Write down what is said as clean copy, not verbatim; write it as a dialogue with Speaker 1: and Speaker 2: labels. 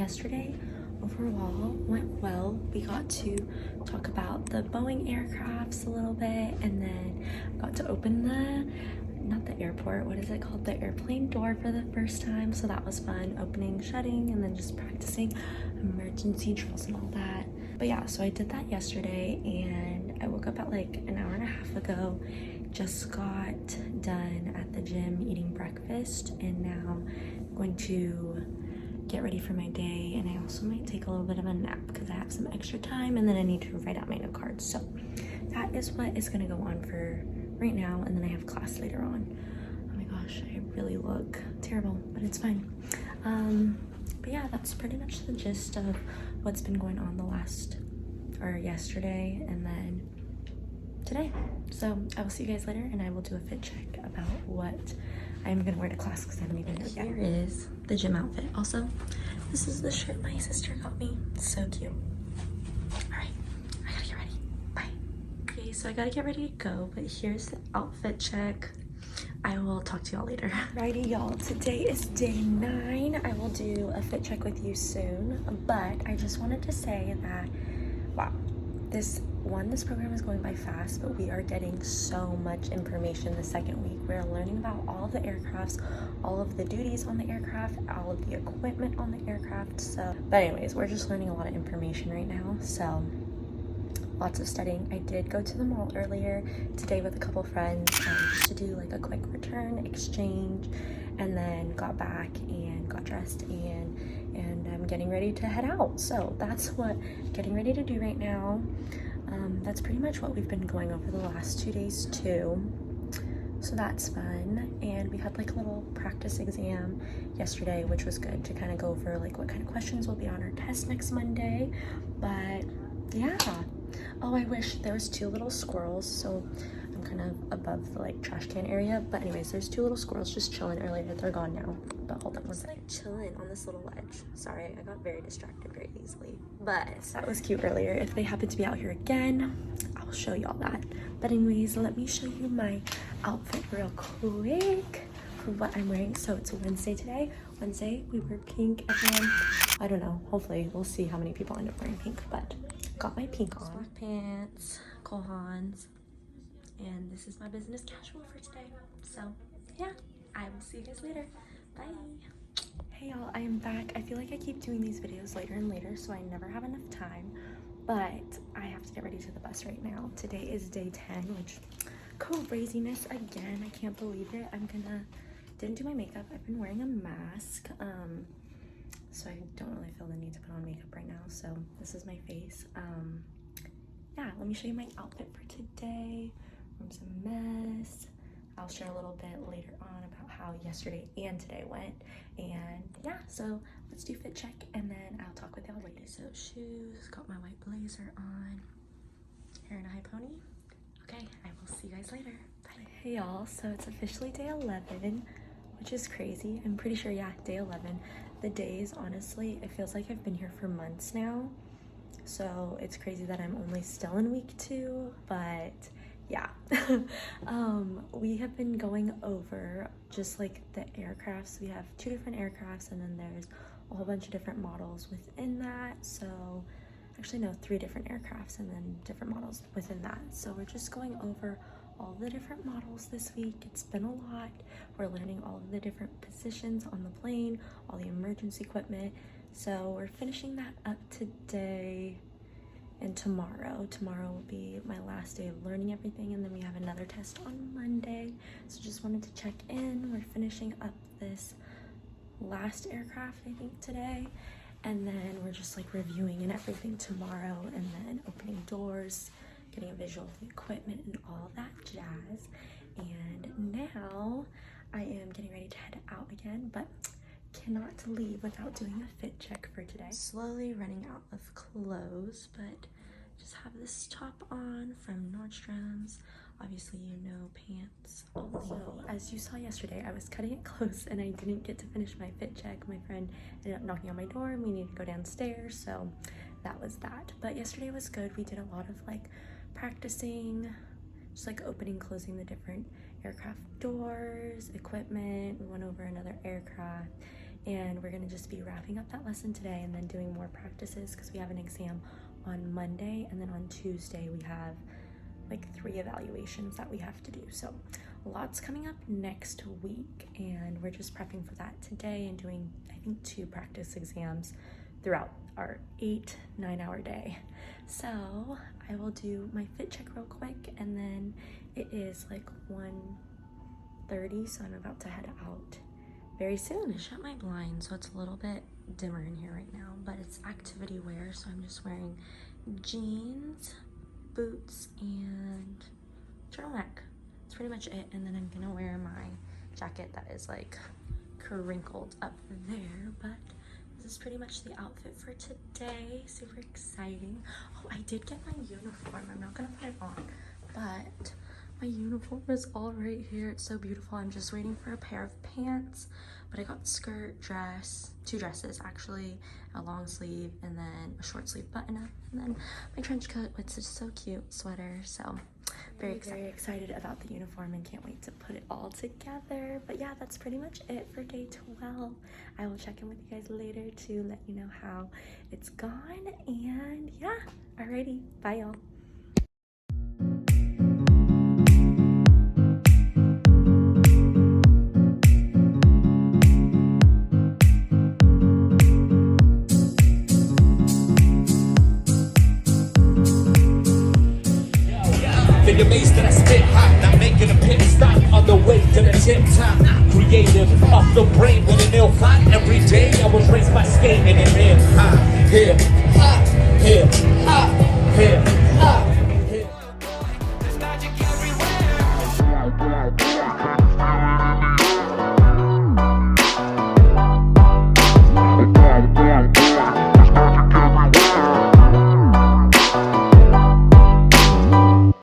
Speaker 1: yesterday overall went well. We got to talk about the Boeing aircrafts a little bit, and then got to open not the airport, what is it called? The airplane door for the first time. So that was fun, opening, shutting, and then just practicing emergency drills and all that. But yeah, so I did that yesterday, and I woke up at like an hour and a half ago. Just got done at the gym eating breakfast, and now I'm going to get ready for my day, and I also might take a little bit of a nap because I have some extra time, and then I need to write out my note cards. So that is what is going to go on for right now, and then I have class later on. Oh my gosh, I really look terrible, but it's fine. But yeah, that's pretty much the gist of what's been going on yesterday and then today. So I will see you guys later, and I will do a fit check about what I'm gonna wear to class because I haven't even known yet. Here is the gym outfit. Also, this is the shirt my sister got me. So cute. All right, I gotta get ready. Bye. Okay, so I gotta get ready to go, but here's the outfit check. I will talk to y'all later. Alrighty, y'all. Today is day 9. I will do a fit check with you soon, but I just wanted to say that, wow, this program is going by fast, but we are getting so much information the second week. We're learning about all of the aircrafts, all of the duties on the aircraft, all of the equipment on the aircraft. So, but anyways, we're just learning a lot of information right now. So lots of studying. I did go to the mall earlier today with a couple friends just to do like a quick return exchange, and then got back and got dressed and I'm getting ready to head out. So that's what I'm getting ready to do right now. That's pretty much what we've been going over the last 2 days too. So that's fun. And we had like a little practice exam yesterday, which was good to kind of go over like what kind of questions will be on our test next Monday. But yeah. Oh, I wish there was 2 little squirrels. So I'm kind of above the like trash can area. But anyways, there's 2 little squirrels just chilling earlier. They're gone now. But hold on one second. Like chilling on this little ledge. Sorry, I got very distracted very easily. But that was cute earlier. If they happen to be out here again, I'll show y'all that. But anyways, let me show you my outfit real quick for what I'm wearing. So it's Wednesday today. Wednesday, we wear pink. Everyone, I don't know. Hopefully, we'll see how many people end up wearing pink. But got my pink on. Sport pants, Cole Haans, and this is my business casual for today. So yeah, I will see you guys later. Bye. Hey y'all, I am back. I feel like I keep doing these videos later and later, so I never have enough time, but I have to get ready to the bus right now. Today is day 10, which craziness again. I can't believe it. Didn't do my makeup. I've been wearing a mask, so I don't really feel the need to put on makeup right now. So this is my face. Yeah, let me show you my outfit for today. Room's a mess. I'll share a little bit later on about how yesterday and today went. And yeah, so let's do fit check, and then I'll talk with y'all later. So shoes, got my white blazer on, hair in a high pony. Okay, I will see you guys later. Bye. Hey y'all, so it's officially day 11, which is crazy. I'm pretty sure, yeah, day 11. The days, honestly, it feels like I've been here for months now. So it's crazy that I'm only still in week 2, but yeah. We have been going over just like the aircrafts. We have 2 different aircrafts, and then there's a whole bunch of different models within that. So actually no, 3 different aircrafts and then different models within that. So we're just going over all the different models this week. It's been a lot. We're learning all of the different positions on the plane, all the emergency equipment. So we're finishing that up today and tomorrow. Tomorrow will be my last day of learning everything, and then we have another test on Monday. So just wanted to check in. We're finishing up this last aircraft, I think, today. And then we're just like reviewing and everything tomorrow, and then opening doors, getting a visual of the equipment and all that jazz. And now I am getting ready to head out again, but cannot leave without doing a fit check for today. Slowly running out of clothes, but just have this top on from Nordstrom's. Obviously, you know, pants. So as you saw yesterday, I was cutting it close and I didn't get to finish my fit check. My friend ended up knocking on my door and we needed to go downstairs, so that was that. But yesterday was good. We did a lot of like practicing, just like opening, closing the different aircraft doors, equipment. We went over another aircraft, and we're gonna just be wrapping up that lesson today and then doing more practices because we have an exam on Monday, and then on Tuesday we have like 3 evaluations that we have to do. So lots coming up next week, and we're just prepping for that today and doing, I think, 2 practice exams throughout our 8-9 hour day. So I will do my fit check real quick, and then it is like 1:30, so I'm about to head out very soon. I shut my blinds, so it's a little bit dimmer in here right now, but it's activity wear, so I'm just wearing jeans, boots, and turtleneck. That's pretty much it. And then I'm gonna wear my jacket that is like crinkled up there, but this is pretty much the outfit for today. Super exciting. Oh, I did get my uniform. I'm not gonna put it on, but my uniform is all right here. It's so beautiful. I'm just waiting for a pair of pants, but I got skirt, dress, 2 dresses actually, a long sleeve and then a short sleeve button up, and then my trench coat with such so cute sweater. So very excited about the uniform and can't wait to put it all together. But yeah, that's pretty much it for day 12. I will check in with you guys later to let you know how it's gone, and yeah, alrighty, bye y'all.
Speaker 2: You're amazed that I spit hot, not making a pit stop on the way to the tip top. Creative, off the brain with an ill thought. Every day I was raised by skating and hip hop, hip hop, hip hop, hip hop.